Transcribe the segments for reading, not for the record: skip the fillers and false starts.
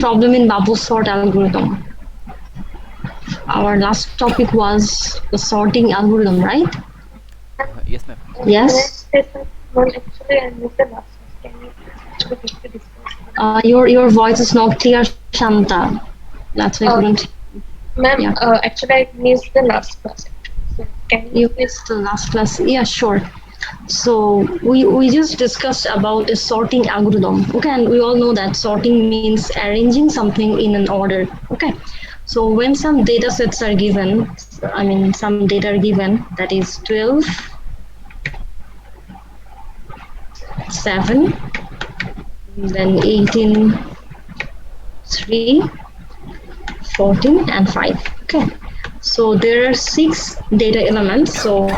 problem in bubble sort algorithm. Our last topic was the sorting algorithm, right? Yes, ma'am. Can I Yes. say something? Well, actually, I missed the last one. Can you repeat the discussion? Your voice is not clear, Shanta. That's why I couldn't. Ma'am, Yeah. actually, I missed the last class. So, can you You please? missed the last class. Yeah, sure. So we just discussed about a sorting algorithm. Okay, and we all know that sorting means arranging something in an order. Okay. So when some data sets are given, I mean some data are given, that is 12, 7, then 18, 3, 14, and 5. Okay. So there are 6 data elements. So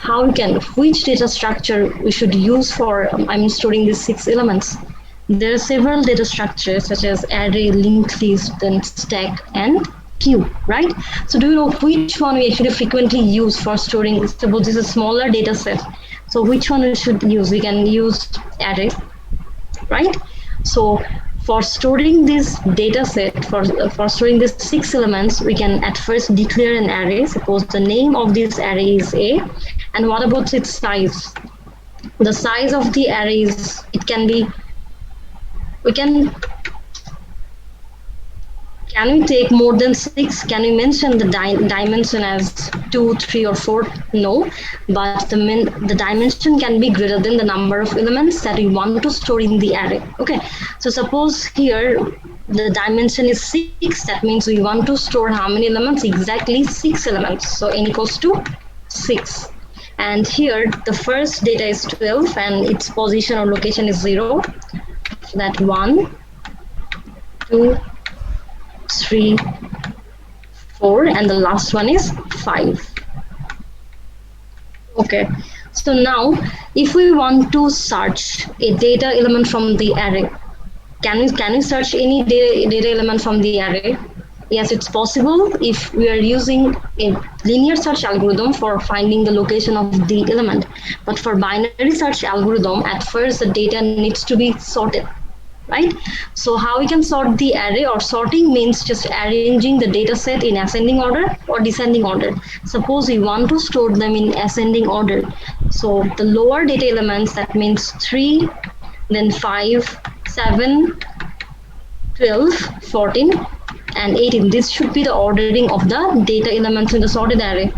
how we can, which data structure we should use for, storing these 6 elements. There are several data structures such as array, linked list, then stack, and queue, right? So do you know which one we actually frequently use for storing? Suppose this is a smaller data set. So which one we should use? We can use array, right? So for storing this data set, for storing these 6 elements, we can at first declare an array. Suppose the name of this array is A, and what about its size? The size of the array is, it can be, we can we take more than 6? Can we mention the dimension as 2, 3, or 4? No, but the dimension can be greater than the number of elements that we want to store in the array. Okay, so suppose here the dimension is 6. That means we want to store how many elements? Exactly 6 elements. So n equals to 6. And here the first data is 12 and its position or location is 0. So that 1, 2, 3, 4, and the last one is 5. Okay, so now if we want to search a data element from the array, can we search any data element from the array? Yes, it's possible if we are using a linear search algorithm for finding the location of the element. But for binary search algorithm, at first the data needs to be sorted, right? So how we can sort the array, or sorting means just arranging the data set in ascending order or descending order. Suppose we want to store them in ascending order. So the lower data elements, that means 3, then 5, 7, 12, 14, and 18. This should be the ordering of the data elements in the sorted array,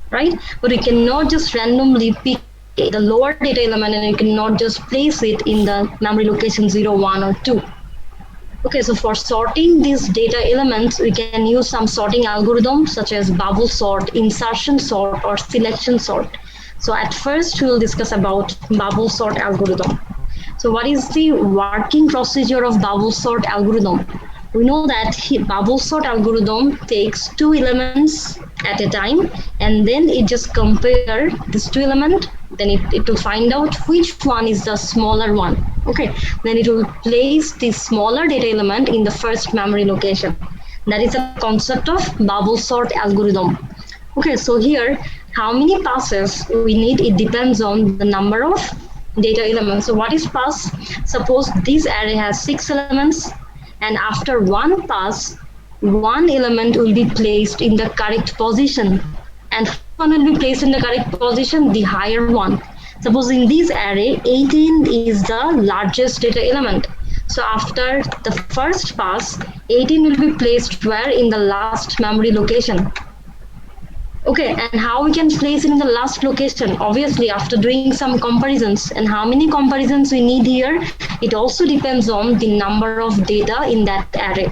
right? But we cannot just randomly pick the lower data element and you cannot just place it in the memory location 0, 1, or 2. Okay, so for sorting these data elements, we can use some sorting algorithms such as bubble sort, insertion sort, or selection sort. So at first, we will discuss about bubble sort algorithm. So what is the working procedure of bubble sort algorithm? We know that bubble sort algorithm takes 2 elements at a time, and then it just compare these 2 elements, then it will find out which one is the smaller one. Okay, then it will place the smaller data element in the first memory location. That is the concept of bubble sort algorithm. Okay, so here how many passes we need, it depends on the number of data elements. So what is pass? Suppose this array has 6 elements, and after one pass, one element will be placed in the correct position. And one will be placed in the correct position, the higher one. Suppose in this array, 18 is the largest data element. So after the first pass, 18 will be placed where? In the last memory location. Okay, and how we can place it in the last location? Obviously, after doing some comparisons, and how many comparisons we need here, it also depends on the number of data in that array.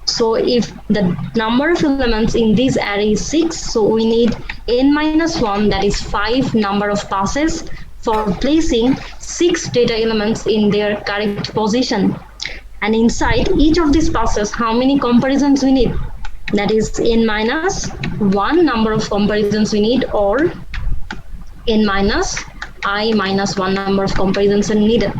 So if the number of elements in this array is 6, so we need n-1, that is 5 number of passes for placing 6 data elements in their correct position. And inside each of these passes, how many comparisons we need? That is n-1 number of comparisons we need, or n-i-1 number of comparisons are needed.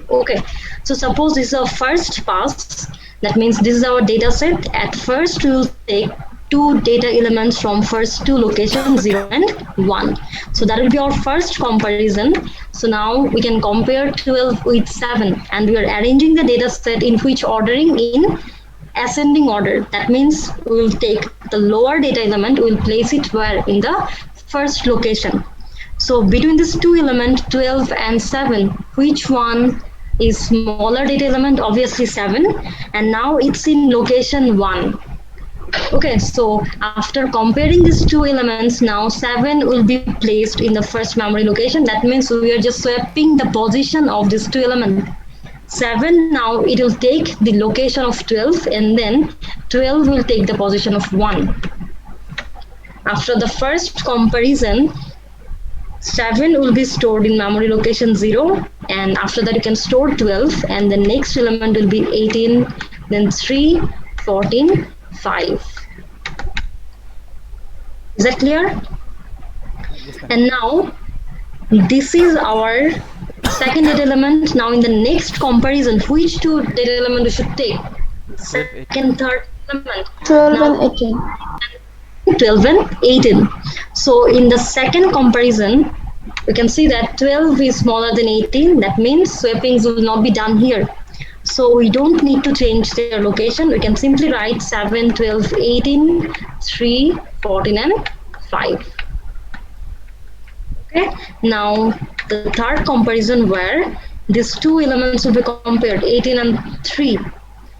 Okay, so suppose this is our first pass. That means this is our data set. At first, we will take 2 data elements from first 2 locations, 0 and 1. So that will be our first comparison. So now we can compare 12 with 7, and we are arranging the data set in which ordering? In ascending order. That means we will take the lower data element, we will place it where? In the first location. So between these two elements, 12 and 7, which one is smaller data element? Obviously 7, and now it's in location 1. Okay, so after comparing these two elements, now 7 will be placed in the first memory location. That means we are just swapping the position of these two elements. 7 now it will take the location of 12, and then 12 will take the position of 1. After the first comparison, 7 will be stored in memory location 0, and after that you can store 12, and the next element will be 18, then 3, 14, 5. Is that clear? Yes, ma'am. And now this is our second data element. Now in the next comparison, which two data element we should take? 12, 18. Second, third element. 12 Now, and 18. 12 and 18. So in the second comparison, we can see that 12 is smaller than 18. That means swappings will not be done here. So we don't need to change their location. We can simply write 7, 12, 18, 3, 14 and 5. Okay. Now the third comparison where these two elements will be compared, 18 and 3.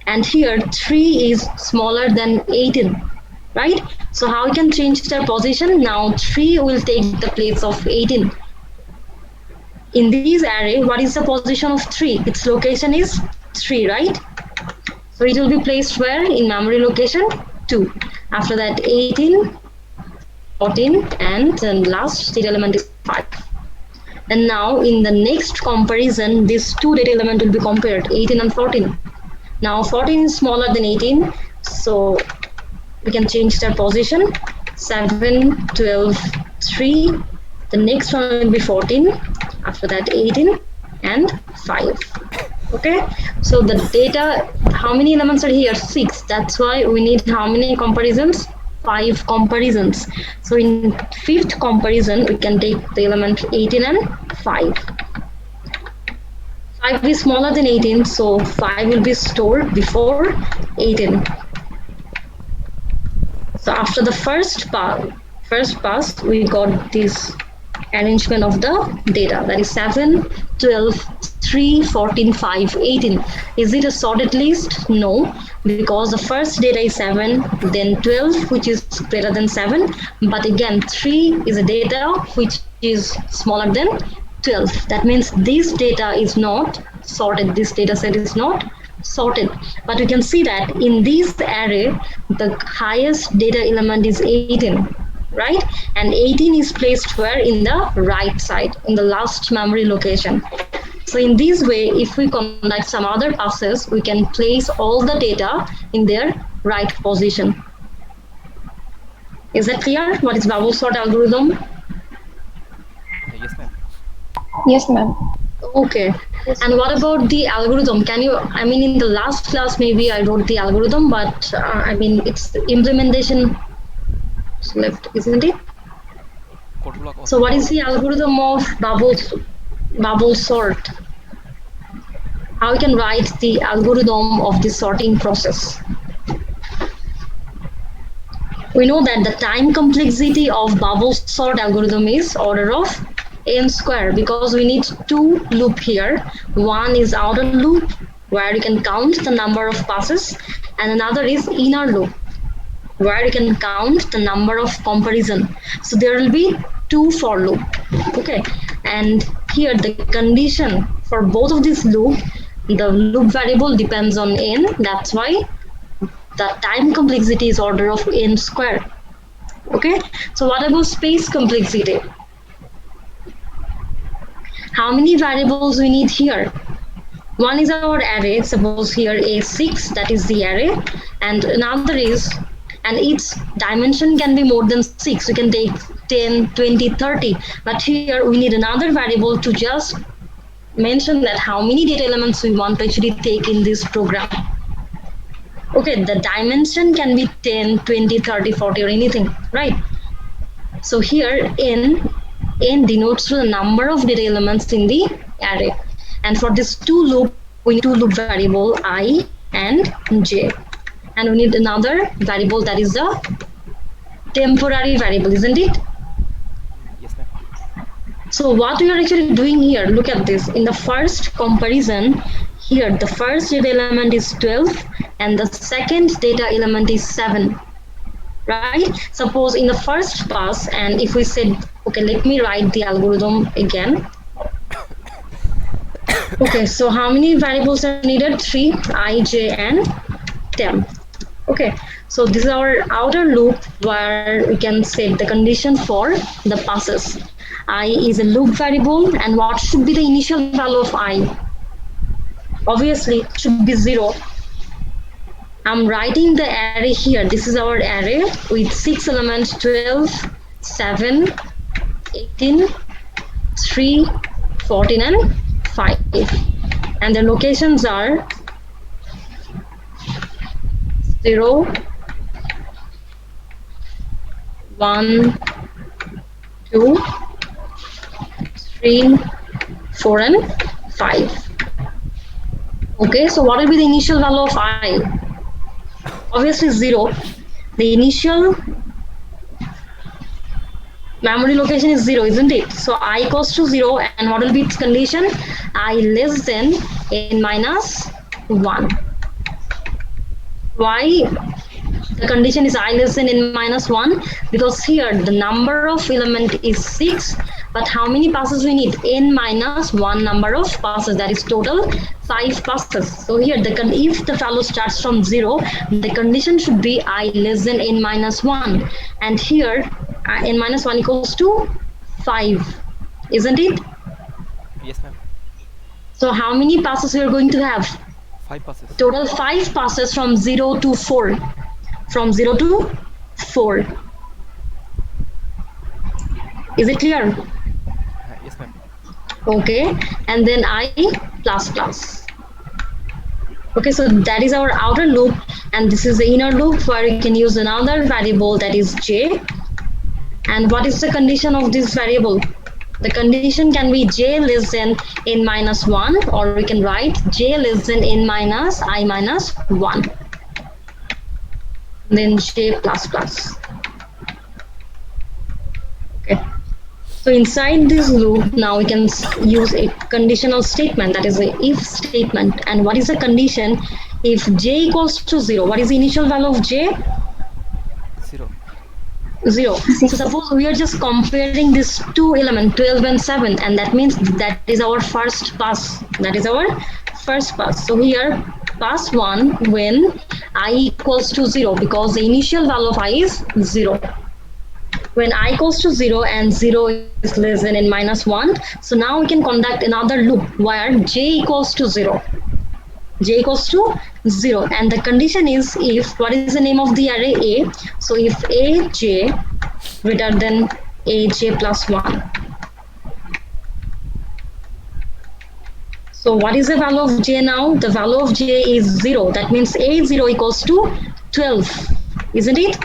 And here 3 is smaller than 18. Right? So how we can change their position? Now 3 will take the place of 18. In this array, what is the position of 3? Its location is 3, right? So it will be placed where? In memory location 2. After that 18, 14, and then last data element is 5. And now in the next comparison, these two data elements will be compared, 18 and 14. Now 14 is smaller than 18, so we can change their position. 7, 12, 3. The next one will be 14. After that 18 and 5. Okay, so the data, how many elements are here? 6. That's why we need how many comparisons? 5 comparisons. So in fifth comparison, we can take the element 18 and 5. 5 is smaller than 18, so 5 will be stored before 18. So after the first pass, we got this arrangement of the data, that is 7, 12, 3, 14, 5, 18. Is it a sorted list? No, because the first data is 7, then 12, which is greater than 7, but again 3 is a data which is smaller than 12. That means this data is not sorted, this data set is not sorted. But you can see that in this array, the highest data element is 18. Right? And 18 is placed where? In the right side, in the last memory location. So in this way, if we conduct some other passes, we can place all the data in their right position. Is that clear? What is bubble sort algorithm? Yes, ma'am. Yes, ma'am. Okay. And what about the algorithm? Can you, I mean, in the last class, maybe I wrote the algorithm, but I mean, it's the implementation left, isn't it? Code block also. So what is the algorithm of bubble sort? How we can write the algorithm of the sorting process? We know that the time complexity of bubble sort algorithm is order of n square, because we need two loop here. One is outer loop where you can count the number of passes, and another is inner loop where you can count the number of comparison. So there will be 2 for loop. Okay, and here the condition for both of these loop, the loop variable depends on n. That's why the time complexity is order of n square. Okay, so what about space complexity? How many variables we need here? One is our array, suppose here A6, that is the array, and another is, and each dimension can be more than 6. We can take 10, 20, 30. But here we need another variable to just mention that how many data elements we want to actually take in this program. Okay, the dimension can be 10, 20, 30, 40 or anything, right? So here n denotes the number of data elements in the array. And for this 2 loop, we need 2 loop variable I and j. and we need another variable, that is the temporary variable, isn't it? Yes, ma'am. So what we are actually doing here, look at this. In the first comparison, here the first data element is 12 and the second data element is 7. Right? Suppose in the first pass, and if we said, okay, let me write the algorithm again. Okay, so how many variables are needed? 3, I, j, and temp. Okay, so this is our outer loop where we can set the condition for the passes. I is a loop variable, and what should be the initial value of I? Obviously, it should be 0. I'm writing the array here. This is our array with 6 elements: 12, 7, 18, 3, 14, and 5. And the locations are 0, 1, 2, 3, 4, and 5. Okay, so what will be the initial value of I? Obviously 0. The initial memory location is 0, isn't it? So I equals to 0, and what will be its condition? I less than n minus 1. Why the condition is I less than n minus 1? Because here the number of element is 6, but how many passes we need? N minus 1 number of passes, that is total 5 passes. So here if the value starts from 0, the condition should be I less than n minus 1, and here n minus 1 equals to 5, isn't it? Yes, ma'am. So how many passes we are going to have? 5 passes. Total 5 passes from 0 to 4. From 0 to 4. Is it clear? Yes, ma'am. Okay, and then I plus plus. Okay, so that is our outer loop, and this is the inner loop where you can use another variable, that is j. And what is the condition of this variable? The condition can be j less than n minus 1, or we can write j less than n minus I minus 1. Then j plus plus. Okay. So inside this loop, now we can use a conditional statement, that is a if statement. And what is the condition? If j equals to 0, what is the initial value of j? 0. 0. So suppose we are just comparing these two elements, 12 and 7, and that means that is our first pass. That is our first pass. So here, pass 1 when I equals to 0, because the initial value of I is 0. When I equals to 0 and 0 is less than n minus 1, so now we can conduct another loop where j equals to 0. J equals to 0, and the condition is if, what is the name of the array? A. So if aj greater than aj plus 1. So what is the value of j now? The value of j is 0. That means a0 equals to 12, isn't it?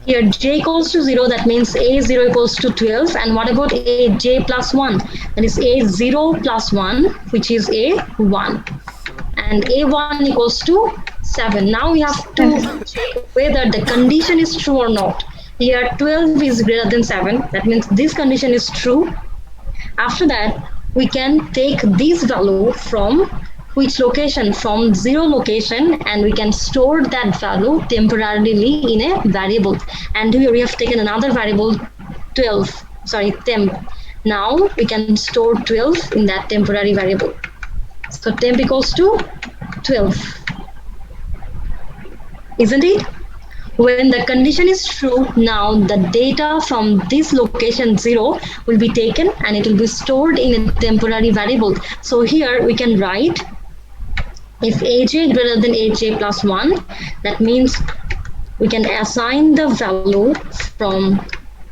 Here j equals to 0, that means a0 equals to 12. And what about aj plus 1? That is a0 plus 1, which is a1. And a1 equals to 7. Now we have to check whether the condition is true or not. Here 12 is greater than 7. That means this condition is true. After that, we can take this value from which location? From 0 location, and we can store that value temporarily in a variable. And here we have taken another variable, temp. Now we can store 12 in that temporary variable. So temp equals to 12, isn't it? When the condition is true, now the data from this location 0 will be taken and it will be stored in a temporary variable. So here we can write if aj greater than aj plus 1, that means we can assign the value from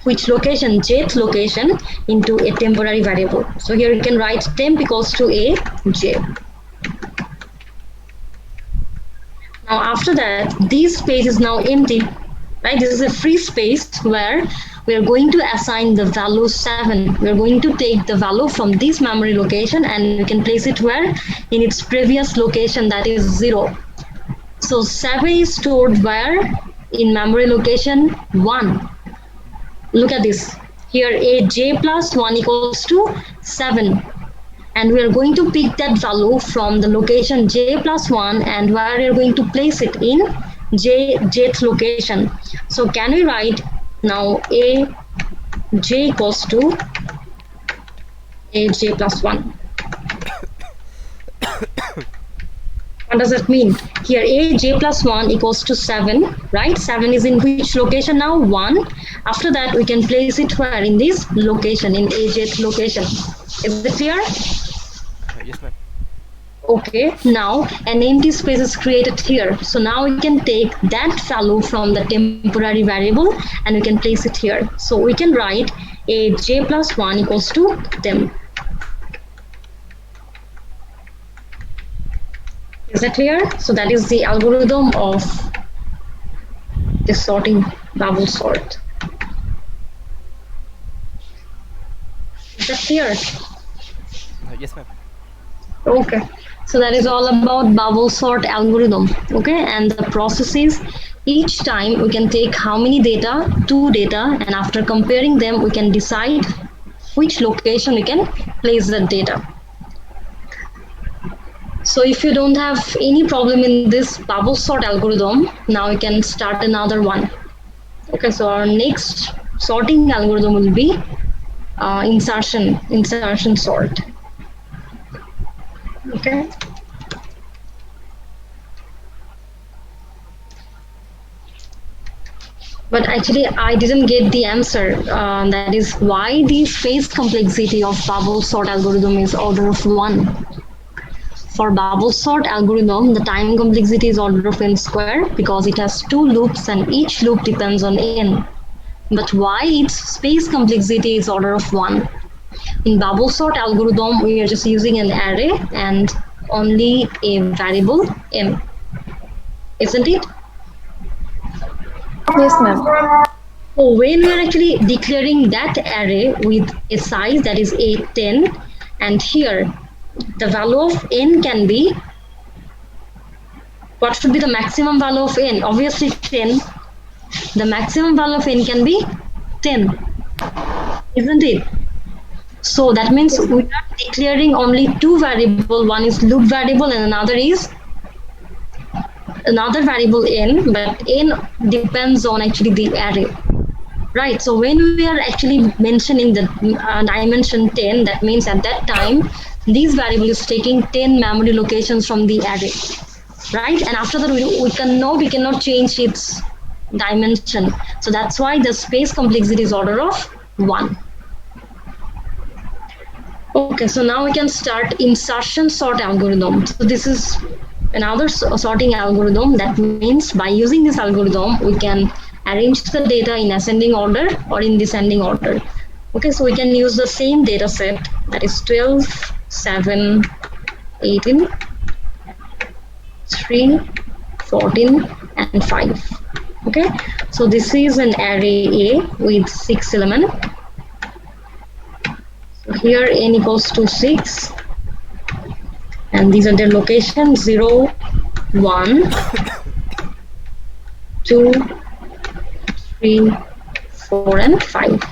which location, jth location, into a temporary variable. So here we can write temp equals to aj. Now after that, this space is now empty, right? This is a free space where we are going to assign the value 7. We are going to take the value from this memory location and we can place it where? In its previous location, that is 0. So 7 is stored where? In memory location 1. Look at this. Here aj plus 1 equals to 7. And we are going to pick that value from the location j plus 1 and where we are going to place it in jth location. So can we write now aj equals to aj plus 1. What does that mean? Here aj plus 1 equals to 7, right? 7 is in which location now? 1. After that we can place it where? In this location, in ajth location. Is it clear? Yes, ma'am. Okay, now an empty space is created here. So now we can take that value from the temporary variable and we can place it here. So we can write aj plus 1 equals to temp. Is that clear? So that is the algorithm of the sorting bubble sort. Is that clear? Yes, ma'am. Okay. So that is all about bubble sort algorithm. Okay, and the process is each time we can take how many data, 2 data, and after comparing them we can decide which location we can place the data. So if you don't have any problem in this bubble sort algorithm, now we can start another one. Okay, so our next sorting algorithm will be insertion sort. Okay. But actually I didn't get the answer. That is why the space complexity of bubble sort algorithm is order of 1. For bubble sort algorithm, the time complexity is order of n square because it has 2 loops and each loop depends on n. But why its space complexity is order of 1? In bubble sort algorithm, we are just using an array and only a variable m. Isn't it? Yes, ma'am. So when we are actually declaring that array with a size that is 8, 10, and here the value of n can be, what should be the maximum value of n? Obviously 10. The maximum value of n can be 10, isn't it? So that means we are declaring only 2 variables. One is loop variable and another is another variable n, but n depends on actually the array, right? So when we are actually mentioning the dimension 10, that means at that time this variable is taking 10 memory locations from the array, right? And after that we cannot change its dimension. So that's why the space complexity is order of 1. Okay, so now we can start insertion sort algorithm. So this is another sorting algorithm. That means by using this algorithm we can arrange the data in ascending order or in descending order. Okay, so we can use the same data set, that is 12, 7, 18, 3, 14 and 5. Okay, so this is an array A with 6 elements. So here n equals to 6 and these are their locations 0, 1, 2, 3, 4 and 5.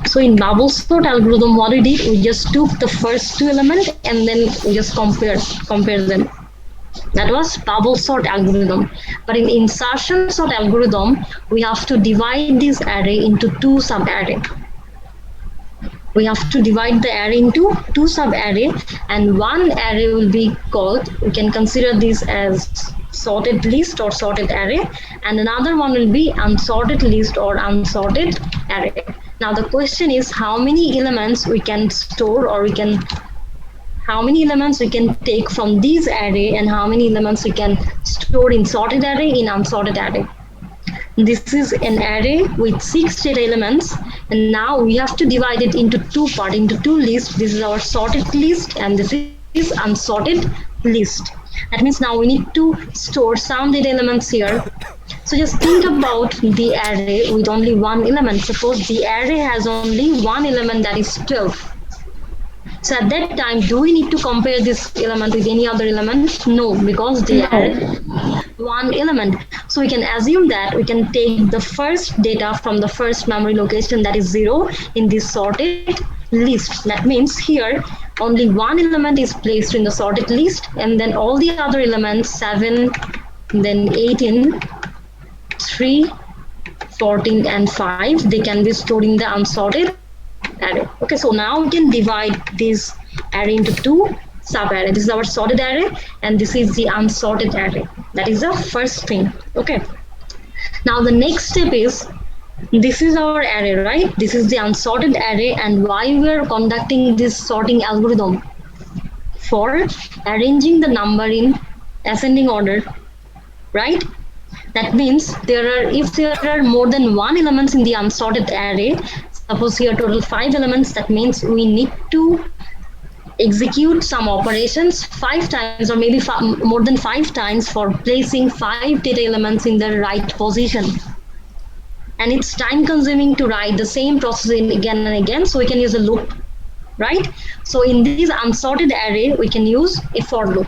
So in bubble sort algorithm, what we did, we just took the first 2 elements and then we just compare them. That was bubble sort algorithm. But in insertion sort algorithm, we have to divide this array into 2 sub-array. We have to divide the array into 2 sub-array, and one array will be called, we can consider this as sorted list or sorted array, and another one will be unsorted list or unsorted array. Now the question is how many elements we can store, or how many elements we can take from this array and how many elements we can store in sorted array, in unsorted array. This is an array with 6 data elements, and now we have to divide it into 2 parts, into 2 lists. This is our sorted list and this is unsorted list. That means now we need to store some data elements here. So just think about the array with only one element. Suppose the array has only one element, that is 12. So at that time, do we need to compare this element with any other element? No, because they are one element. So we can assume that we can take the first data from the first memory location, that is 0, in this sorted list. That means here only one element is placed in the sorted list, and then all the other elements 7, then 18, 3, 14 and 5, they can be stored in the unsorted array. Okay, so now we can divide this array into two sub-array. This is our sorted array and this is the unsorted array. That is the first thing. Okay, now the next step is, this is our array, right? This is the unsorted array, and why we are conducting this sorting algorithm? For arranging the number in ascending order, right? That means if there are more than one elements in the unsorted array, suppose here total 5 elements, that means we need to execute some operations 5 times or maybe more than 5 times for placing 5 data elements in the right position. And it's time consuming to write the same process again and again, so we can use a loop, right? So in this unsorted array, we can use a for loop.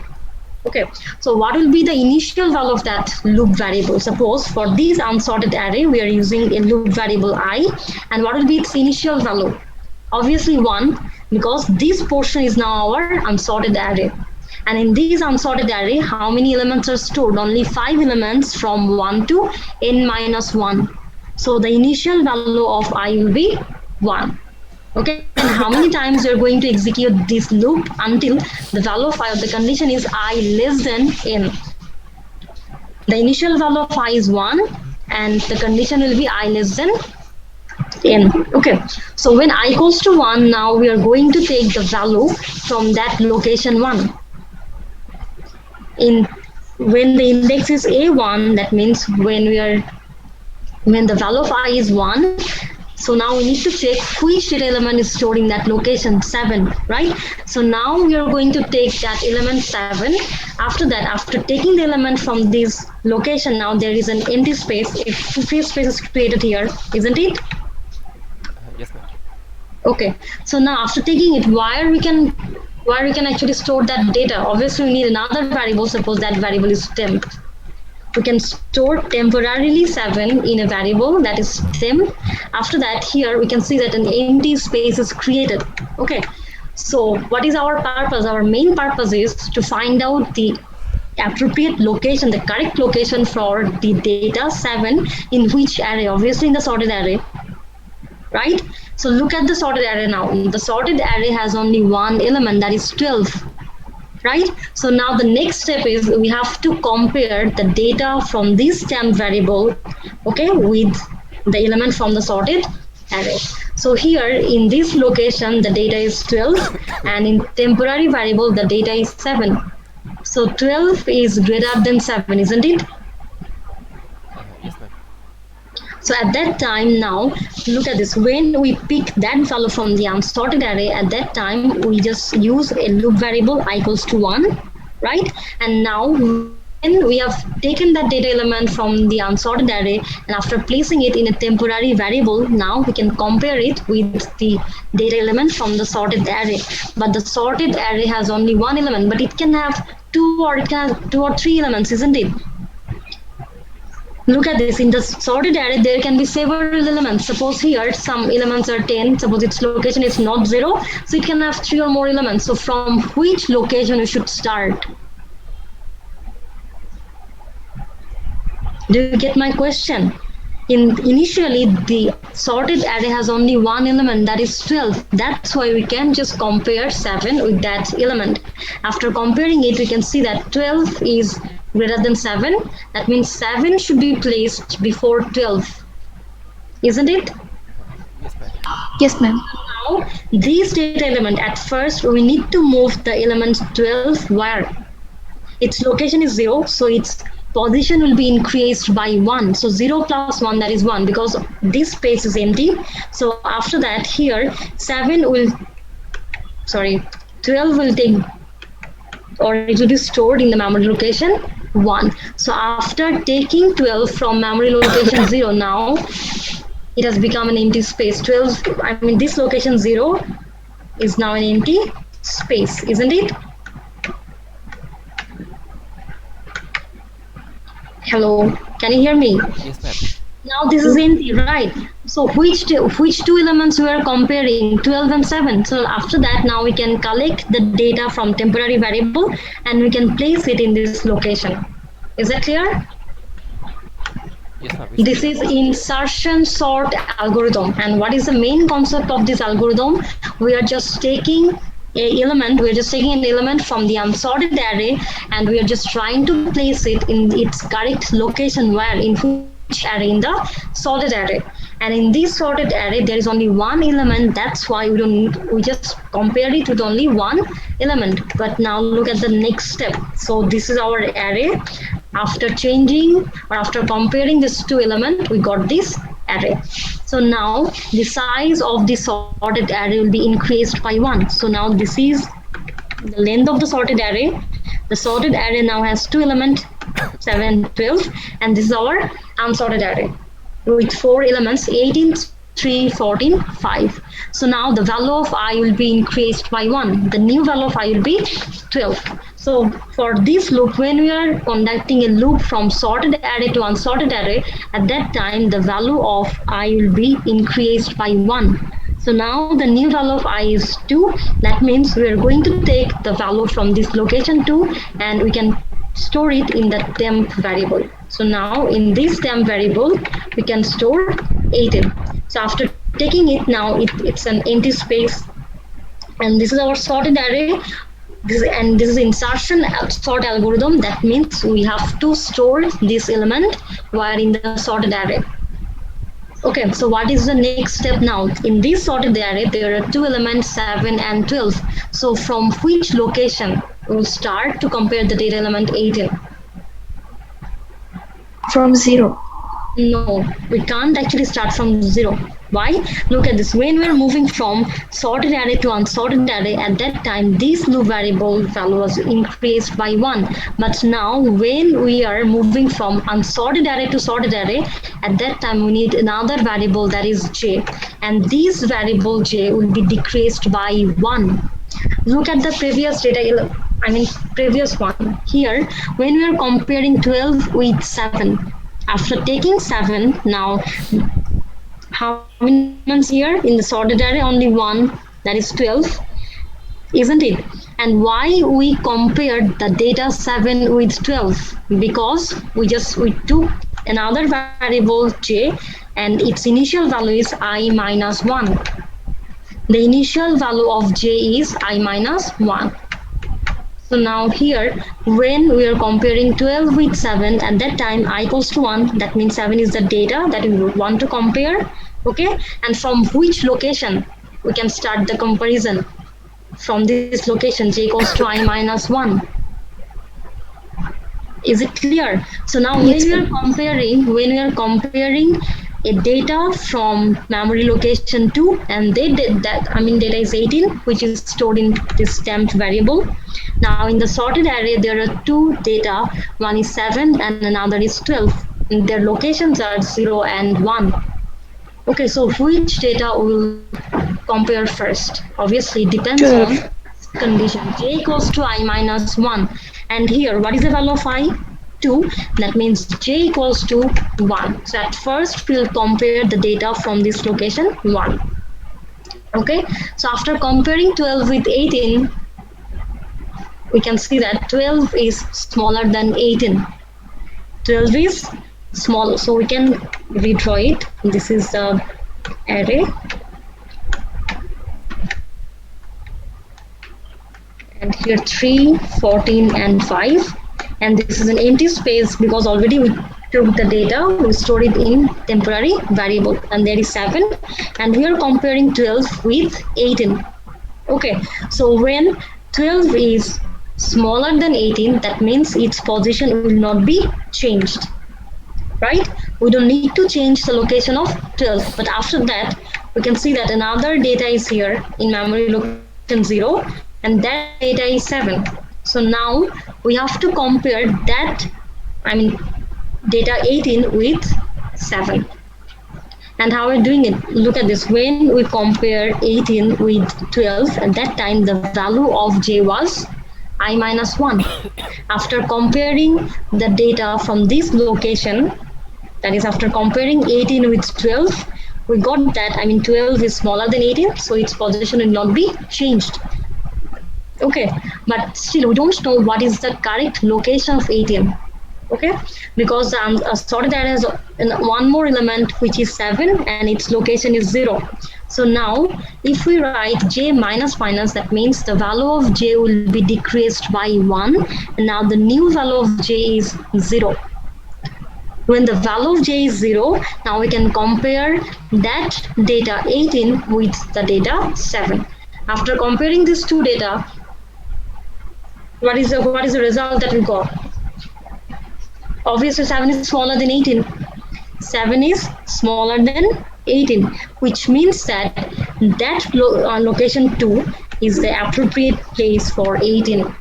Okay, so what will be the initial value of that loop variable? Suppose for this unsorted array, we are using a loop variable I, and what will be its initial value? Obviously 1, because this portion is now our unsorted array. And in this unsorted array, how many elements are stored? Only 5 elements from 1 to n minus 1. So the initial value of I will be 1. Okay, and how many times you're going to execute this loop until the value of I, the condition is I less than n. The initial value of I is 1 and the condition will be I less than n. Okay, so when I equals to 1, now we are going to take the value from that location 1. When the index is a1, that means when the value of I is 1, so now we need to check which data element is stored in that location 7, right? So now we are going to take that element 7. After that, after taking the element from this location, now there is an empty space. A free space is created here, isn't it? Yes, ma'am. Okay. So now after taking it, where we can actually store that data? Obviously, we need another variable. Suppose that variable is temp. We can store temporarily 7 in a variable that is temp. After that, here we can see that an empty space is created. Okay, so what is our purpose? Our main purpose is to find out the appropriate location, the correct location for the data 7 in which array? Obviously in the sorted array, right? So look at the sorted array now. The sorted array has only one element, that is 12. Right? So now the next step is we have to compare the data from this temp variable, okay, with the element from the sorted array. So here in this location, the data is 12, and in temporary variable, the data is 7. So 12 is greater than 7, isn't it? Yes, ma'am. So at that time, now look at this. When we pick that value from the unsorted array, at that time we just use a loop variable I equals to 1, right? And now when we have taken that data element from the unsorted array and after placing it in a temporary variable, now we can compare it with the data element from the sorted array. But the sorted array has only one element, but it can have 2 or 3 elements, isn't it? Look at this. In the sorted array, there can be several elements. Suppose here some elements are 10. Suppose its location is not 0, so it can have 3 or more elements. So from which location we should start? Do you get my question? Initially, the sorted array has only one element, that is 12. That's why we can just compare 7 with that element. After comparing it, we can see that 12 is greater than 7. That means 7 should be placed before 12. Isn't it? Yes, ma'am. Yes, ma'am. Now, this data element, at first, we need to move the element 12 where? Its location is 0, so its position will be increased by 1. So 0 plus 1, that is 1, because this space is empty. So after that, here 12 will take, or it will be stored in the memory location 1. So after taking 12 from memory location 0, now it has become an empty space. 12, I mean this location 0 is now an empty space, isn't it? Hello, can you hear me? Yes, ma'am. Now this is empty, right? So which two elements we are comparing? 12 and 7. So after that, now we can collect the data from temporary variable and we can place it in this location. Is that clear? Yes, ma'am. It's This clear. is insertion sort algorithm. And what is the main concept of this algorithm? We are just taking an element from the unsorted array and we are just trying to place it in its correct location where in which array, in the sorted array. And in this sorted array there is only one element, that's why we just compare it with only one element. But now look at the next step. So this is our array. After changing or after comparing these two elements, we got this array. So now the size of the sorted array will be increased by 1. So now this is the length of the sorted array. The sorted array now has two elements, 7, 12, and this is our unsorted array with 4 elements, 18, 3, 14, 5. So now the value of I will be increased by 1. The new value of I will be 12. So for this loop, when we are conducting a loop from sorted array to unsorted array, at that time the value of I will be increased by 1. So now the new value of I is 2. That means we are going to take the value from this location 2 and we can store it in the temp variable. So now in this temp variable, we can store 18. So after taking it now, it's an empty space. And this is our sorted array. This is insertion sort algorithm. That means we have to store this element where in the sorted array. Okay, so what is the next step now? In this sorted array, there are two elements, 7 and 12. So from which location we'll start to compare the data element 18? From 0. No, we can't actually start from 0. Why? Look at this. When we're moving from sorted array to unsorted array, at that time this loop variable value was increased by 1. But now when we are moving from unsorted array to sorted array, at that time we need another variable, that is j. And this variable j will be decreased by 1. Look at the previous previous one. Here, when we are comparing 12 with 7, after taking 7, now how many elements here? In the sorted array, only 1, that is 12, isn't it? And why we compared the data 7 with 12? Because we took another variable j and its initial value is I minus 1. The initial value of j is I minus 1. So now here, when we are comparing 12 with 7, at that time I equals to 1, that means 7 is the data that we want to compare. Okay, and from which location we can start the comparison? From this location, j equals to I minus 1. Is it clear? So now when we are comparing a data from memory location 2 and data is 18, which is stored in this temp variable. Now in the sorted array there are two data, one is 7 and another is 12. And their locations are 0 and 1. Okay, so which data will compare first? Obviously it depends 12. on condition. J equals to I minus 1. And here, what is the value of I? 2. That means j equals to 1. So at first we'll compare the data from this location 1. Okay, so after comparing 12 with 18, we can see that 12 is smaller than 18. 12 is small, so we can redraw it. This is the array. And here 3, 14 and 5. And this is an empty space because already we took the data, we stored it in temporary variable, and there is 7, and we are comparing 12 with 18. Okay, so when 12 is smaller than 18, that means its position will not be changed, right? We don't need to change the location of 12, but after that we can see that another data is here in memory location 0, and that data is 7. So now we have to compare that, data 18 with 7. And how we're doing it, look at this. When we compare 18 with 12, at that time the value of j was I minus 1. After comparing the data from this location, that is after comparing 18 with 12, we got that, 12 is smaller than 18, so its position will not be changed. Okay, but still we don't know what is the correct location of 18. Okay, because a sorted array has one more element which is 7 and its location is 0. So now if we write j minus minus, that means the value of j will be decreased by 1, and now the new value of j is 0. When the value of j is 0, now we can compare that data 18 with the data 7. After comparing these two data, what is the result that we got? Obviously 7 is smaller than 18. 7 is smaller than 18, which means that location 2 is the appropriate place for 18.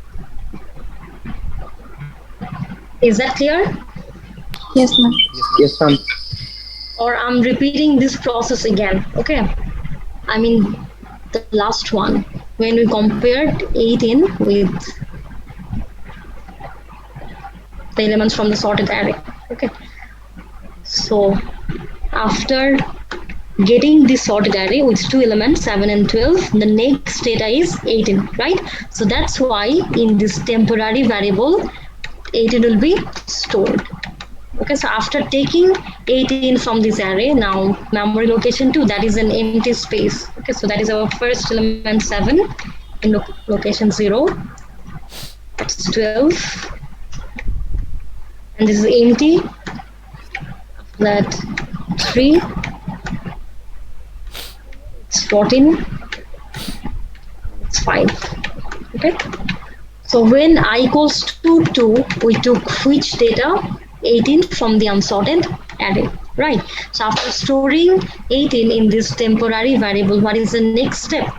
Is that clear? Yes, ma'am. Yes, ma'am. Or I'm repeating this process again. Okay, the last one, when we compared 18 with the elements from the sorted array. Okay, so after getting this sorted array with two elements 7 and 12, the next data is 18, right? So that's why in this temporary variable 18 will be stored. Okay, so after taking 18 from this array, now memory location 2, that is an empty space. Okay, so that is our first element 7 in location 0, that's 12, and this is empty. That 3, it's 14, it's 5. Okay, so when I equals to 2, we took which data? 18 from the unsorted array, right? So after storing 18 in this temporary variable, what is the next step?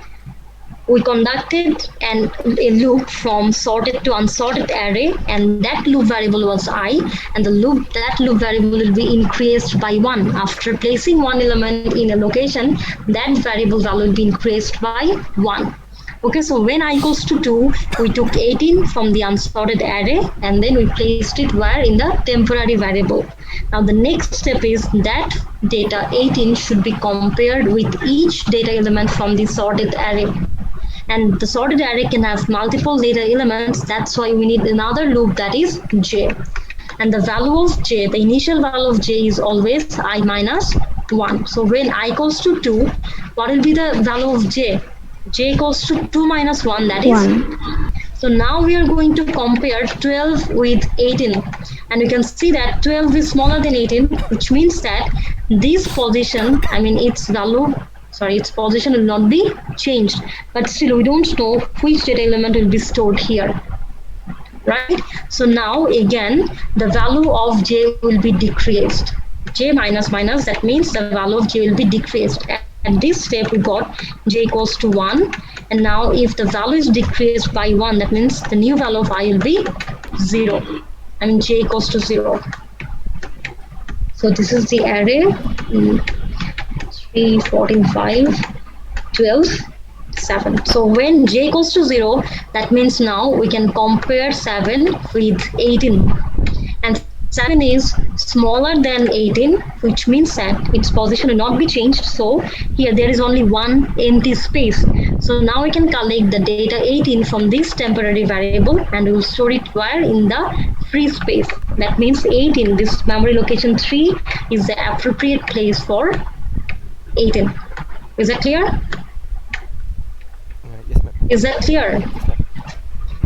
We conducted a loop from sorted to unsorted array, and that loop variable was I, and that loop variable will be increased by 1. After placing one element in a location, that variable value will be increased by 1. Okay, so when I equals to 2, we took 18 from the unsorted array and then we placed it where? In the temporary variable. Now the next step is that data 18 should be compared with each data element from the sorted array. And the sorted array can have multiple data elements, that's why we need another loop, that is j. And the value of j, the initial value of j is always I minus 1. So when I equals to 2, what will be the value of j? J equals to 2 minus 1, that is 1. So now we are going to compare 12 with 18. And you can see that 12 is smaller than 18, which means that this position, its position will not be changed. But still, we don't know which data element will be stored here. Right? So now again, the value of j will be decreased. J minus minus, that means the value of j will be decreased. At this step, we got j equals to 1. And now if the value is decreased by 1, that means the new value of I will be 0. J equals to 0. So this is the array. 3, 14, 5, 12, 7. So when j equals to 0, that means now we can compare 7 with 18. And 7 is smaller than 18, which means that its position will not be changed. So here there is only one empty space. So now we can collect the data 18 from this temporary variable and we will store it where? In the free space. That means 18, this memory location 3 is the appropriate place for 18. Is that clear? Yes, ma'am. Is that clear?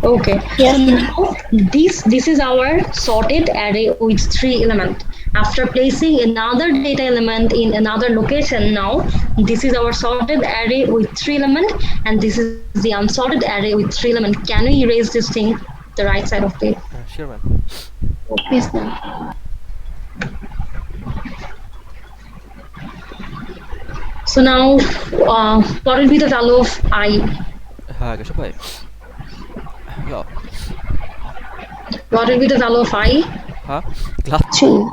Okay. Yes. So now this is our sorted array with 3 elements. After placing another data element in another location, now this is our sorted array with 3 elements, and this is the unsorted array with 3 elements. Can we erase this thing, the right side of it? Sure, ma'am. Yes, ma'am. So now, what will be the value of I? Ganito po eh. Yeah. What will be the value of I? Huh? Glass. 3.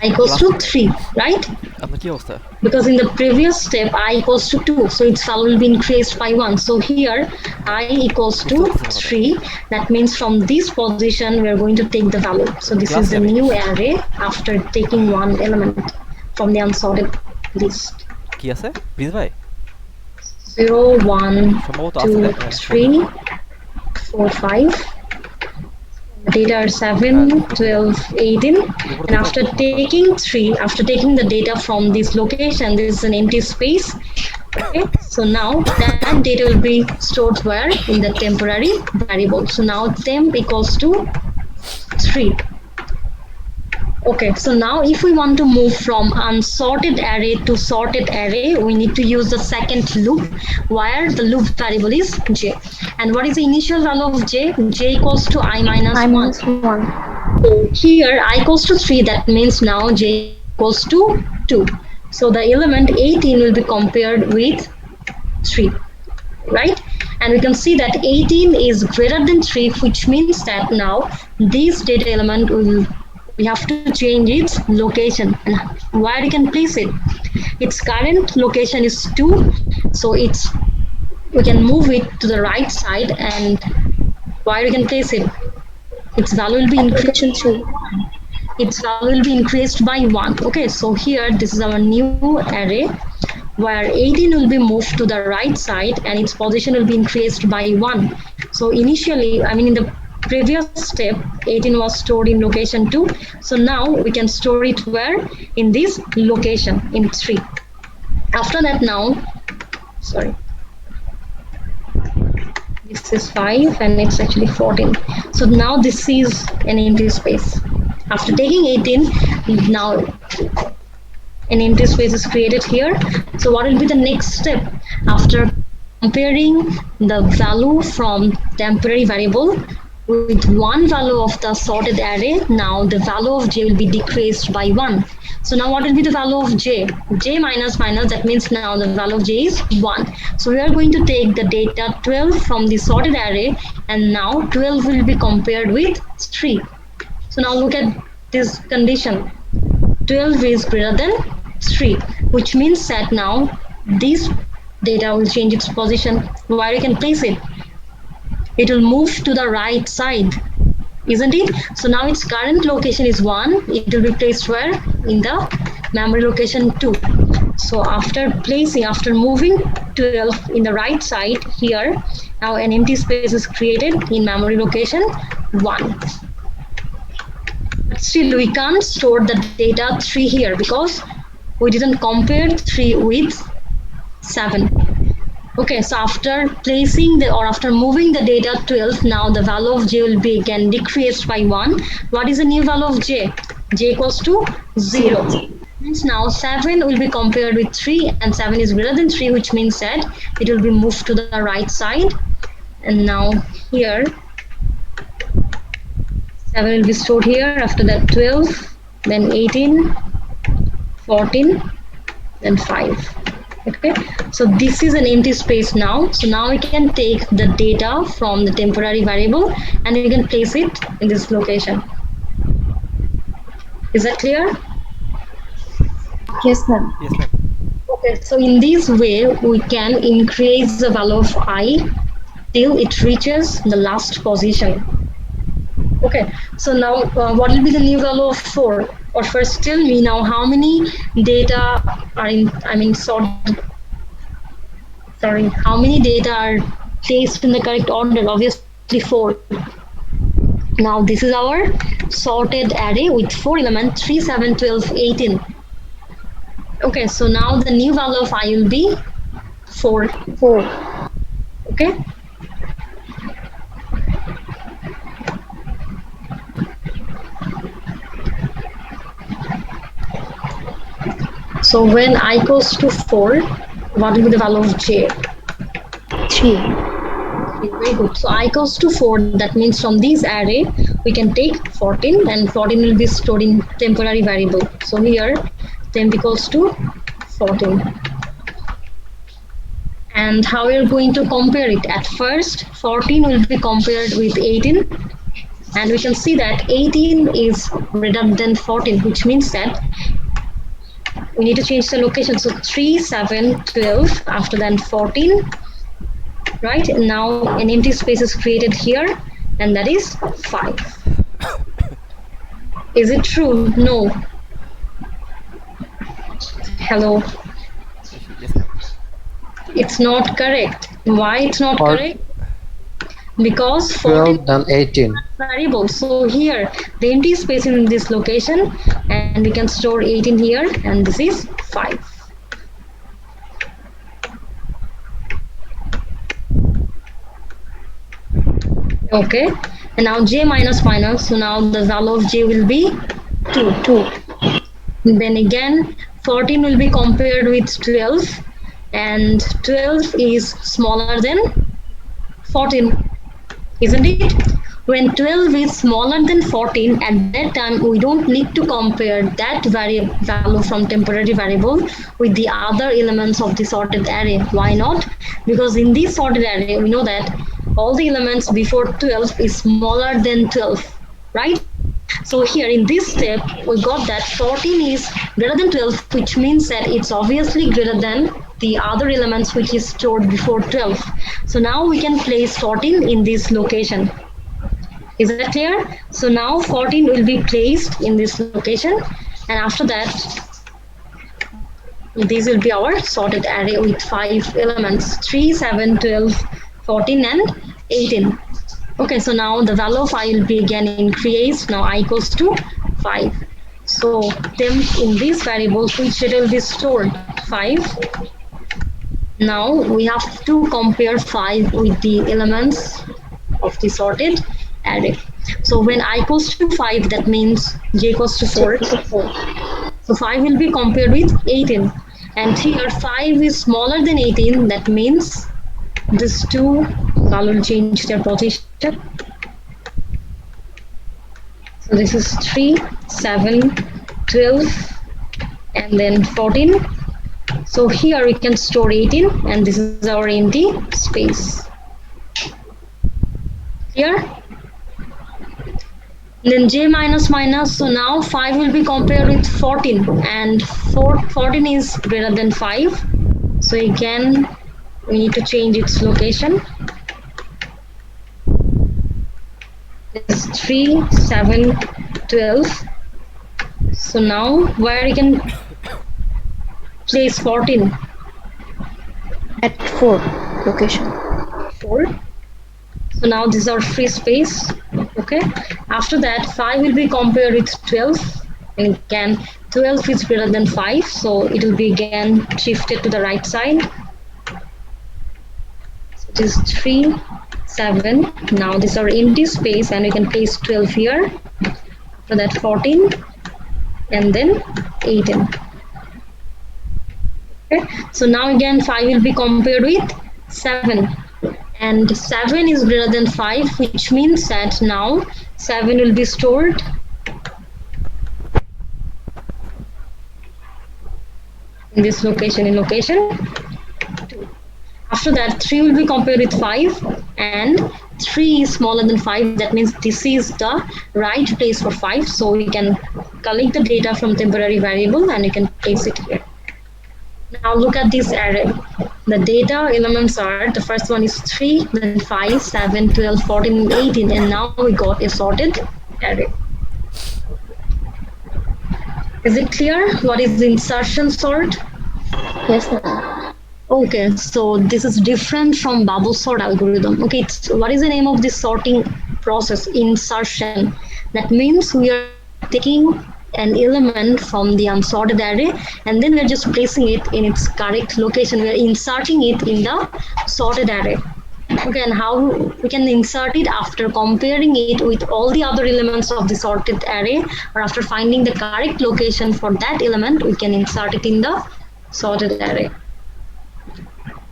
equals to 3, right? আপনার কি অবস্থা? Because in the previous step I equals to 2, so its value will be increased by 1. So here I equals to 3. That means from this position we are going to take the value. So this is the new array after taking one element from the unsorted list. কি আছে Prince ভাই? 0 1 সম্ভবত আছে 2 দেখেন 3 4 5. Data are 7 12 18, and after taking the data from this location, there is an empty space. Okay, so now that data will be stored where? In the temporary variable. So now temp equals to 3. Okay, so now if we want to move from unsorted array to sorted array, we need to use the second loop where the loop variable is j. And what is the initial value of j? J equals to I minus 1. So here I equals to 3, that means now j equals to 2. So the element 18 will be compared with 3, right? And we can see that 18 is greater than 3, which means that now this data element we have to change its location and where you can place it. Its current location is 2, so we can move it to the right side, and where you can place it, its value will be increased. Its value will be increased by 1. Okay, so here this is our new array where 18 will be moved to the right side and its position will be increased by 1. So initially, in the previous step 18 was stored in location 2, so now we can store it where? In this location in 3. After that, now this is 5 and it's actually 14. So now this is an empty space. After taking 18, now an empty space is created here. So what will be the next step? After comparing the value from temporary variable with one value of the sorted array, now the value of j will be decreased by 1. So now what will be the value of j? J minus minus, that means now the value of j is 1. So we are going to take the data 12 from the sorted array, and now 12 will be compared with 3. So now look at this condition. 12 is greater than 3, which means that now this data will change its position. Where you can place it? It will move to the right side, isn't it? So now its current location is 1. It will be placed where? In the memory location 2. So after moving 12 in the right side here, now an empty space is created in memory location 1. But still we can't store the data 3 here because we didn't compare 3 with 7. Okay, so after moving the data 12, now the value of j will be again decreased by 1. What is the new value of j? J equals to 0. Means now 7 will be compared with 3, and 7 is greater than 3, which means that it will be moved to the right side. And now here 7 will be stored here. After that 12, then 18, 14, then 5. Okay, so this is an empty space now. So now we can take the data from the temporary variable and we can place it in this location. Is that clear? Yes, ma'am. Yes, ma'am. Okay, so in this way we can increase the value of I till it reaches the last position. Okay, so now what will be the new value of 4? Or first tell me now how many data are how many data are placed in the correct order? Obviously 4. Now this is our sorted array with 4 elements, 3, 7, 12, 18. Okay, so now the new value of I will be 4. Okay. So when I equals to 4, what will be the value of j? 3. Very good. So I equals to 4, that means from this array we can take 14, and 14 will be stored in temporary variable. So here temp equals to 14. And how we are going to compare it? At first 14 will be compared with 18. And we can see that 18 is greater than 14, which means that we need to change the location. So 3, 7, 12, after that 14, right? Now an empty space is created here, and that is 5. Is it true? No. Hello. Yes, ma'am. It's not correct. Why it's not Or- correct? Because 14 12 than 18. variable. So here the empty space in this location, and we can store 18 here, and this is 5. Okay, and now j minus minus, so now the value of j will be 2. 2. Then again 14 will be compared with 12, and 12 is smaller than 14, isn't it? When 12 is smaller than 14, at that time we don't need to compare that value from temporary variable with the other elements of the sorted array. Why not? Because in this sorted array we know that all the elements before 12 is smaller than 12, right? So here in this step we got that 14 is greater than 12, which means that it's obviously greater than the other elements which is stored before 12. So now we can place 14 in this location. Is that clear? So now 14 will be placed in this location, and after that this will be our sorted array with 5 elements: 3, 7, 12, 14 and 18. Okay, so now the value of I will be again increased. Now I equals to 5. So then in this variable, which data will be stored? 5. Now we have to compare 5 with the elements of the sorted array. So when I equals to 5, that means j equals to 4. So 5 will be compared with 18. And here 5 is smaller than 18, that means these two value will change their position. So this is 3, 7, 12, and then 14. So here we can store 18, and this is our empty space. Here. Then j minus minus, so now 5 will be compared with 14, and 14 is greater than 5. So again, we need to change its location. It's 3, 7, 12. So now where you can place 14? At 4 location. 4. So now this is our free space. Okay. After that 5 will be compared with 12. And again 12 is greater than 5. So it will be again shifted to the right side. So it is 3, 7. Now this is our empty space, and we can place 12 here. After that 14. And then 18. Okay. So now again 5 will be compared with 7. And 7 is greater than 5, which means that now 7 will be stored in this location, in location 2. After that 3 will be compared with 5, and 3 is smaller than 5, that means this is the right place for 5. So we can collect the data from temporary variable and you can place it here. Now look at this array. The data elements are, the first one is 3, then 5, 7, 12, 14, and 18, and now we got a sorted array. Is it clear what is the insertion sort? Yes, ma'am. Okay, so this is different from bubble sort algorithm. Okay, what is the name of this sorting process? Insertion. That means we are taking an element from the unsorted array, and then we're just placing it in its correct location. We're inserting it in the sorted array. Okay, and how we can insert it? After comparing it with all the other elements of the sorted array, or after finding the correct location for that element, we can insert it in the sorted array.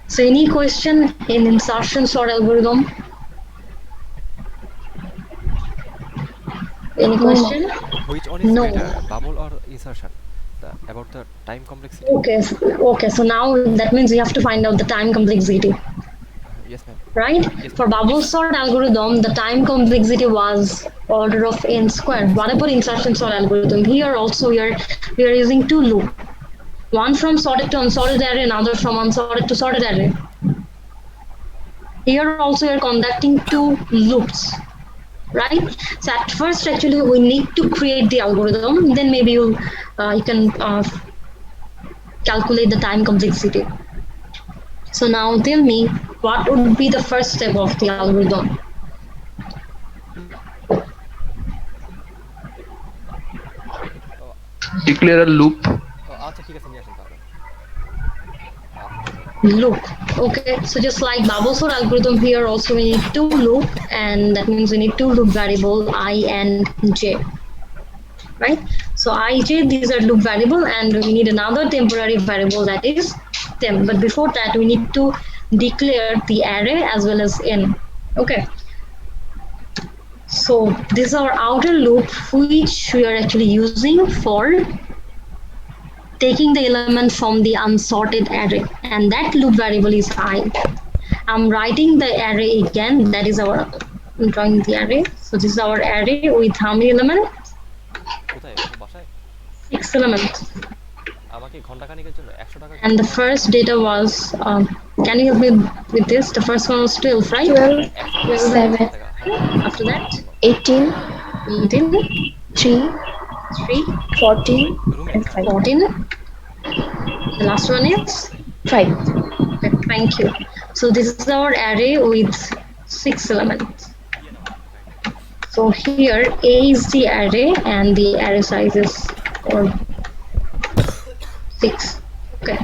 So any question in insertion sort algorithm? Any question? Which one is No. better, bubble or insertion? About the time complexity? Okay, so now that means we have to find out the time complexity. Yes, ma'am. right? Yes, For bubble sort algorithm, the time complexity was order of n squared. What about insertion sort algorithm? Here also we are using two loop, one from sorted to unsorted array, another from unsorted to sorted array. Here also we are conducting two loops, right? So at first, actually, we need to create the algorithm. Then maybe you can calculate the time complexity. So now tell me, what would be the first step of the algorithm? Oh, Declare a loop. আচ্ছা ঠিক আছে নিয়ে আসেন তাহলে Loop. Okay, so just like bubble sort algorithm, here also we need two loop, and that means we need two loop variable I and j, right? So I, j, these are loop variable, and we need another temporary variable that is temp. But before that, we need to declare the array as well as n. Okay. So this is our outer loop, which we are actually using for taking the element from the unsorted array, and that loop variable is I. I'm writing the array again. That is our, I'm drawing the array. So this is our array with how many elements? কোথায় বাসায় 6 elements. আমাকে ঘন্টা খানিকের জন্য 100 টাকা And the first data was, can you help me with this? The first one was 12, right? 12, 7, After that, 18, 18, 3, 3, 14, রুমে and 5. 14. The last one is 5. okay, thank you. So this is our array with 6 elements. So here A is the array and the array size is or 6. Okay.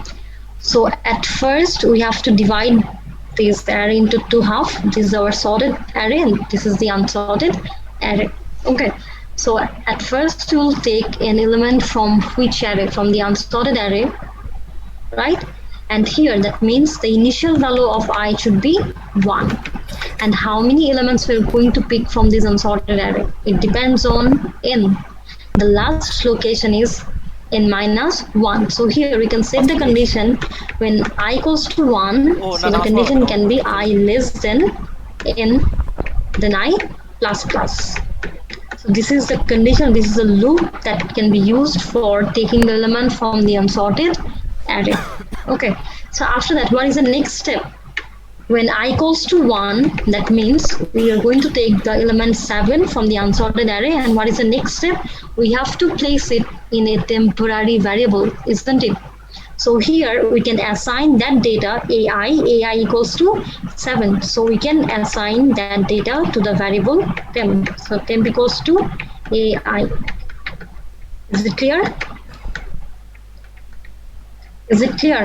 So at first we have to divide this array into two half. This is our sorted array and this is the unsorted array. Okay. So at first we will take an element from which array? From the unsorted array, right? And here that means the initial value of I should be 1. And how many elements we're going to pick from this unsorted array? It depends on n. The last location is n minus 1. So here we can set the condition when I equals to 1. So the condition can be I less than n, then I plus plus. So this is the condition. This is a loop that can be used for taking the element from the unsorted array. Okay, so after that, what is the next step? When I equals to 1, that means we are going to take the element 7 from the unsorted array, and what is the next step? We have to place it in a temporary variable, isn't it? So here we can assign that data AI equals to 7. So we can assign that data to the variable temp. So temp equals to AI. Is it clear? Is it clear?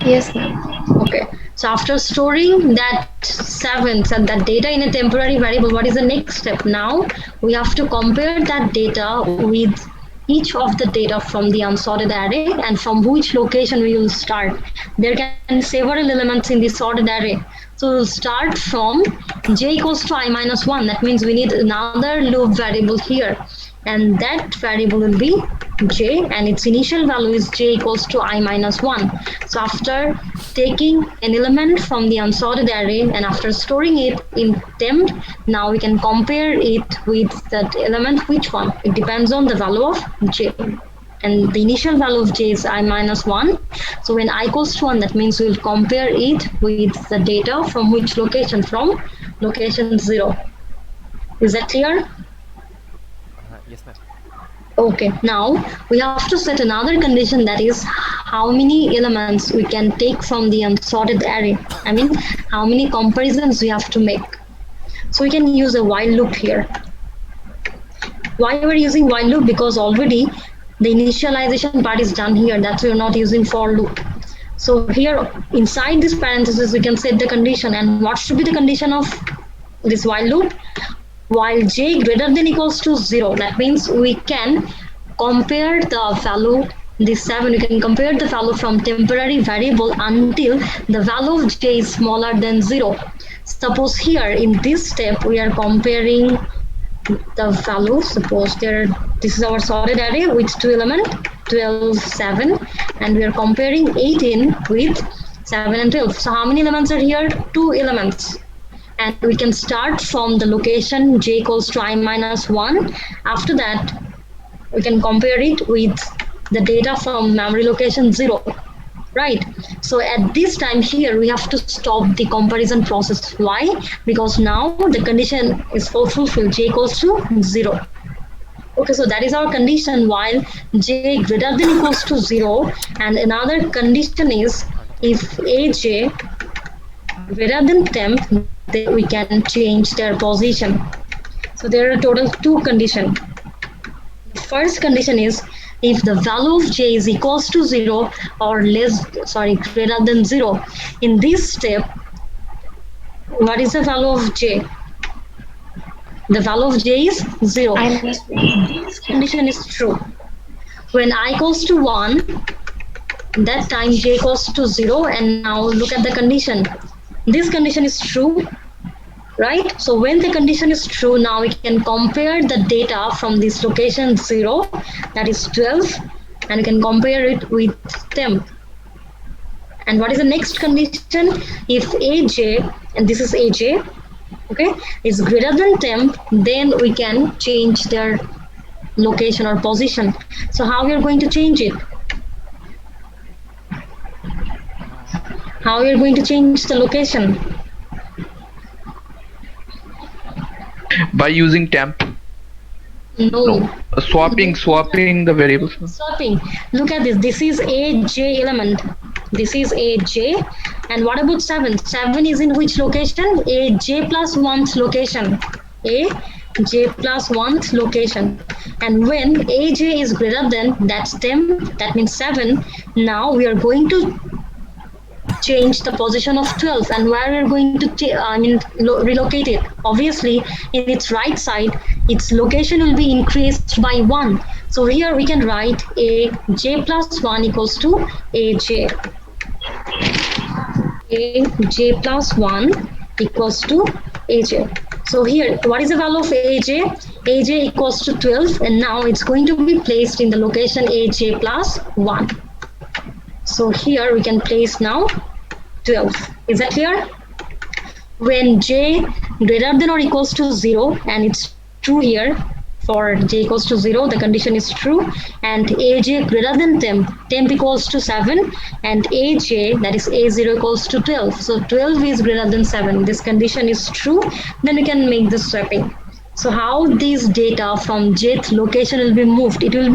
Yes, ma'am. Okay. So after storing that 7 and that data in a temporary variable, what is the next step? Now we have to compare that data with each of the data from the unsorted array and from which location we will start. There can be several elements in the sorted array. So we'll start from j equals to I minus 1. That means we need another loop variable here. And that variable will be j, and its initial value is j equals to I minus 1. So after taking an element from the unsorted array and after storing it in temp, now we can compare it with that element. Which one? It depends on the value of j. And the initial value of j is I minus 1. So when I equals to 1, that means we'll compare it with the data from which location? From location 0. Is that clear? Yes, ma'am. Okay, now we have to set another condition, that is how many elements we can take from the unsorted array. I mean, how many comparisons we have to make. So we can use a while loop here. Why we're using while loop? Because already the initialization part is done here. That's why we're not using for loop. So here inside this parenthesis, we can set the condition. And what should be the condition of this while loop? While j greater than equals to 0, that means we can compare the value, this 7, we can compare the value from temporary variable until the value of j is smaller than 0. Suppose here in this step, we are comparing the value. Suppose this is our sorted array with 2 elements, 12, 7, and we are comparing 18 with 7 and 12. So how many elements are here? 2 elements. And we can start from the location j equals to I minus 1. After that, we can compare it with the data from memory location 0. Right? So at this time here, we have to stop the comparison process. Why? Because now the condition is fulfilled, j equals to 0. Okay, so that is our condition while j greater than equals to 0. And another condition is if aj greater than temp, then we can change their position. So there are total 2 conditions. The first condition is if the value of j is equals to 0 or greater than 0. In this step, what is the value of j? The value of j is 0. I minus This condition is true. When I equals to 1, that time j equals to 0, and now look at the condition. This condition is true, right? So when the condition is true, now we can compare the data from this location 0, that is 12, and we can compare it with temp. And what is the next condition? If aj, and this is aj, okay, is greater than temp, then we can change their location or position. So how we are going to change it? How we are going to change the location? By using temp. No. Swapping the variables. Swapping. Look at this. This is a j element. This is a j. And what about 7? 7 is in which location? A j plus 1th location. A j plus 1th location. And when aj is greater than, that's temp, that means 7. Now we are going to change the position of 12, and where we are going to relocate it. Obviously, in its right side, its location will be increased by 1. So here we can write a j plus 1 equals to aj. A j plus 1 equals to aj. So here, what is the value of aj? aj equals to 12, and now it's going to be placed in the location aj plus 1. So here we can place now 12. Is that clear? When j greater than or equals to 0, and it's true here, for j equals to 0, the condition is true, and aj greater than temp equals to 7, and aj, that is a0 equals to 12. So 12 is greater than 7. This condition is true, then we can make the swapping. So how these data from jth location will be moved? It will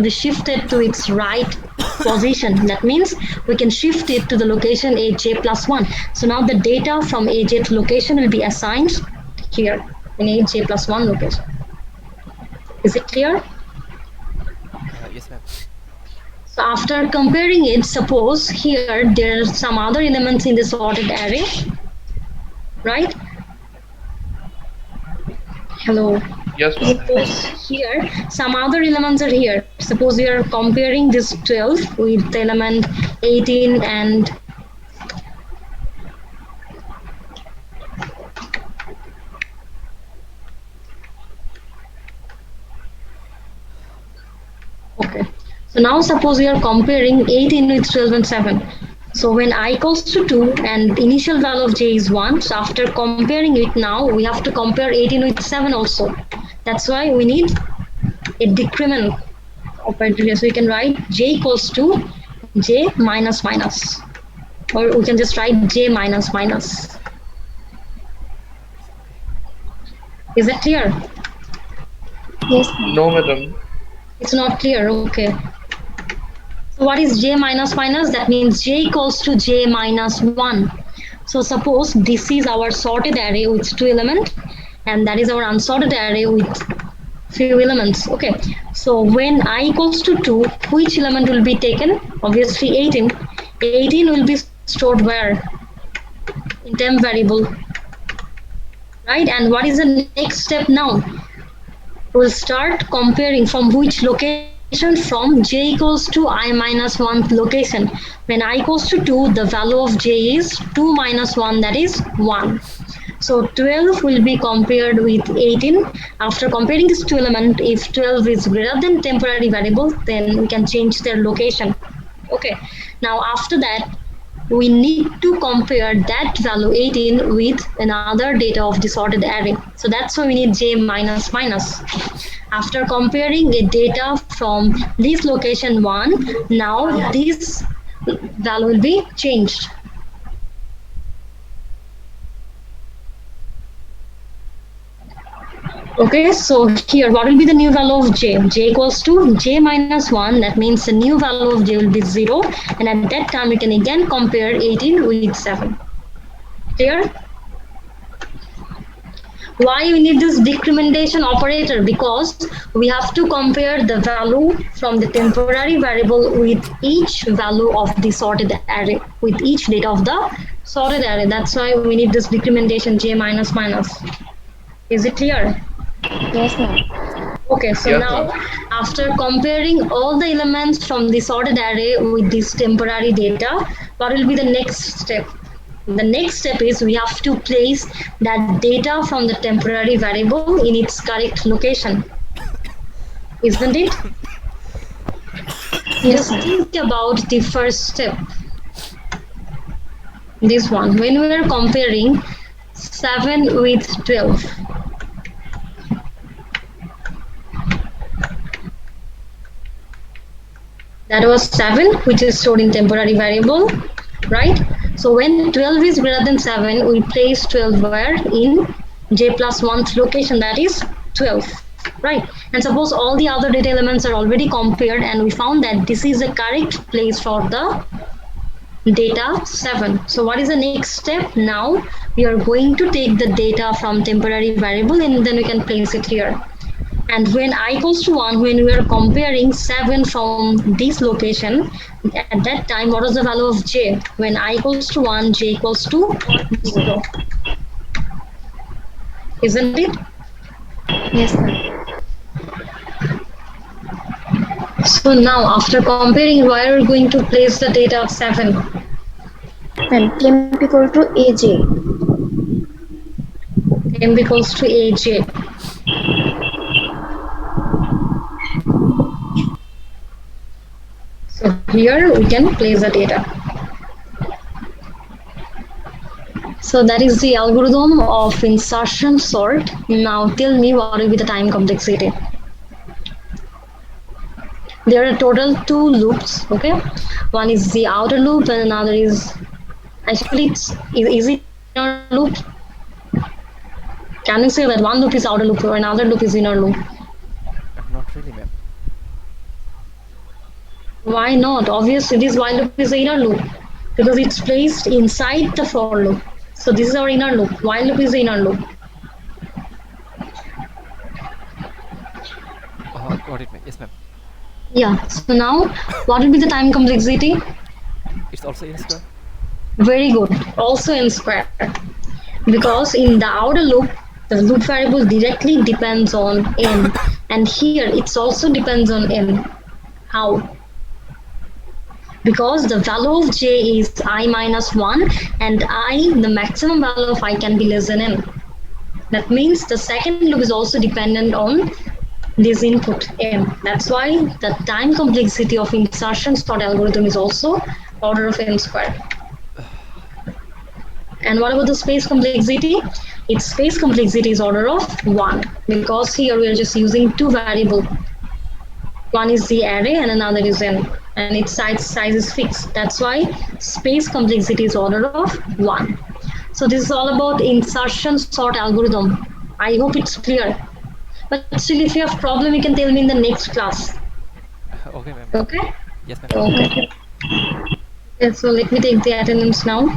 be shifted to its right position. That means we can shift it to the location aj plus 1. So now the data from ajth location will be assigned here in aj plus 1 location. Is it clear? Yes, ma'am. So after comparing it, suppose here there are some other elements in the sorted array, right? Hello. Yes, ma'am. Suppose here some other elements are here. Suppose we are comparing this 12 with the element 18 and okay. So now suppose we are comparing 18 with 12 and 7. So when I equals to 2 and initial value of j is 1, so after comparing it now, we have to compare 18 with 7 also. That's why we need a decrement operator here. So we can write j equals to j minus minus. Or we can just write j minus minus. Is that clear? Yes, ma'am. No, madam. It's not clear, okay. So what is j minus minus? That means j equals to j minus 1. So suppose this is our sorted array with 2 elements, and that is our unsorted array with few elements. Okay, so when I equals to 2, which element will be taken? Obviously 18. 18 will be stored where? In temp variable. Right, and what is the next step now? We'll start comparing from which location? From j equals to I minus 1th location. When I equals to 2, the value of j is 2 minus 1, that is 1. So 12 will be compared with 18. After comparing these two elements, if 12 is greater than temporary variable, then we can change their location. Okay. Now after that, we need to compare that value 18 with another data of the sorted array. So that's why we need j minus minus. After comparing a data from this location 1, now this value will be changed. Okay, so here what will be the new value of j? J equals to j minus 1, that means the new value of j will be 0, and at that time we can again compare 18 with 7. Clear? Why we need this decrementation operator? Because we have to compare the value from the temporary variable with each value of the sorted array, with each data of the sorted array. That's why we need this decrementation j minus minus. Is it clear? Yes, ma'am. Okay, so Yes, now ma'am. after comparing all the elements from the sorted array with this temporary data, what will be the next step? The next step is we have to place that data from the temporary variable in its correct location. Isn't it? Just think about the first step. This one, when we are comparing 7 with 12. That was 7, which is stored in temporary variable, right? So when 12 is greater than 7, we place 12 where? In j plus 1th location, that is 12, right? And suppose all the other data elements are already compared and we found that this is the correct place for the data 7. So what is the next step? Now we are going to take the data from temporary variable and then we can place it here. And when I equals to 1, when we are comparing 7 from this location, at that time, what is the value of j? When I equals to 1, j equals to 0. Isn't it? Yes, ma'am. So now, after comparing, where are we going to place the data of 7? And temp equal to aj. M equals to aj. So here we can place the data. So that is the algorithm of insertion sort. Now tell me what will be the time complexity. There are total 2 loops, okay? One is the outer loop and another is, actually is it inner loop? Can you say that one loop is outer loop or another loop is inner loop? Not really, ma'am. Why not? Obviously, this while loop is the inner loop because it's placed inside the for loop. So this is our inner loop. While loop is the inner loop. Got it, ma'am. Yes, ma'am. Yeah. So now, what will be the time complexity? It's also n square. Very good. Also n square. Because in the outer loop, the loop variable directly depends on n. And here, it's also depends on n. How? Because the value of j is I minus 1 and I, the maximum value of I can be less than n. That means the second loop is also dependent on this input n. That's why the time complexity of insertion sort algorithm is also order of n square. And what about the space complexity? Its space complexity is order of 1 because here we are just using 2 variables. One is the array and another is n, and its size is fixed. That's why space complexity is order of 1. So this is all about insertion sort algorithm. I hope it's clear. But still, if you have problem, you can tell me in the next class. Okay, ma'am. Okay? Yes, ma'am. Okay. Okay, so let me take the attendance now.